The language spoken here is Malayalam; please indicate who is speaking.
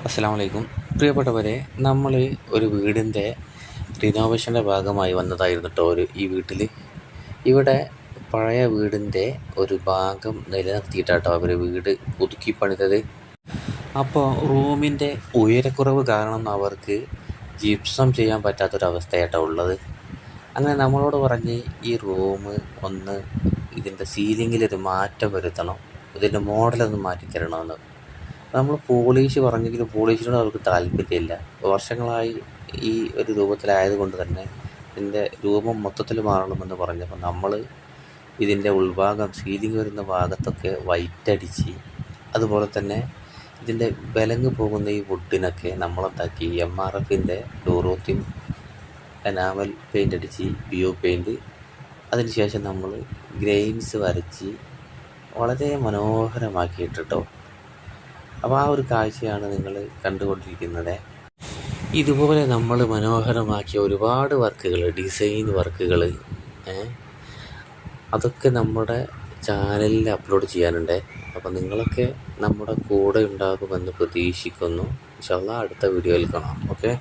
Speaker 1: അസ്സലാമു അലൈക്കും. പ്രിയപ്പെട്ടവരെ, നമ്മൾ ഒരു വീടിൻ്റെ റിനോവേഷൻ്റെ ഭാഗമായി വന്നതായിരുന്നു കേട്ടോ. ഈ വീട്ടിൽ ഇവിടെ പഴയ വീടിൻ്റെ ഒരു ഭാഗം നിലനിർത്തിയിട്ടാട്ടോ അവർ വീട് പുതുക്കി പണിതത്. അപ്പോൾ റൂമിൻ്റെ ഉയരക്കുറവ് കാരണം അവർക്ക് ജിപ്സം ചെയ്യാൻ പറ്റാത്തൊരവസ്ഥയായിട്ടോ ഉള്ളത്. അങ്ങനെ നമ്മളോട് പറഞ്ഞ് ഈ റൂം ഒന്ന് ഇതിൻ്റെ സീലിങ്ങിലൊരു മാറ്റം വരുത്തണം, ഇതിൻ്റെ മോഡലൊന്ന് മാറ്റിത്തരണമെന്ന്. നമ്മൾ പോളിഷ് പറഞ്ഞെങ്കിലും പോളിഷിനോട് അവർക്ക് താല്പര്യമില്ല. വർഷങ്ങളായി ഈ ഒരു രൂപത്തിലായത് കൊണ്ട് തന്നെ ഇതിൻ്റെ രൂപം മൊത്തത്തിൽ മാറണമെന്ന് പറഞ്ഞപ്പോൾ നമ്മൾ ഇതിൻ്റെ ഉൾഭാഗം സീലിംഗ് വരുന്ന ഭാഗത്തൊക്കെ വൈറ്റ് അടിച്ച്, അതുപോലെ തന്നെ ഇതിൻ്റെ ബലങ്ങ് പോകുന്ന ഈ വുഡിനൊക്കെ നമ്മളെന്താക്കി MRFൻ്റെ ഡോറോത്തിൻ എനാമൽ പെയിൻ്റ് അടിച്ച് BO പെയിൻറ്റ്, അതിനുശേഷം നമ്മൾ ഗ്രെയിൻസ് വരച്ച് വളരെ മനോഹരമാക്കിയിട്ടോ. അപ്പോൾ ആ ഒരു കാഴ്ചയാണ് നിങ്ങൾ കണ്ടുകൊണ്ടിരിക്കുന്നത്. ഇതുപോലെ നമ്മൾ മനോഹരമാക്കിയ ഒരുപാട് വർക്കുകൾ, ഡിസൈൻ വർക്കുകൾ അതൊക്കെ നമ്മുടെ ചാനലിൽ അപ്ലോഡ് ചെയ്യാനുണ്ട്. അപ്പോൾ നിങ്ങളൊക്കെ നമ്മുടെ കൂടെ ഉണ്ടാകുമെന്ന് പ്രതീക്ഷിക്കുന്നു. ഇൻഷാ അല്ലാഹ് അടുത്ത വീഡിയോയിൽ കാണാം. ഓക്കെ.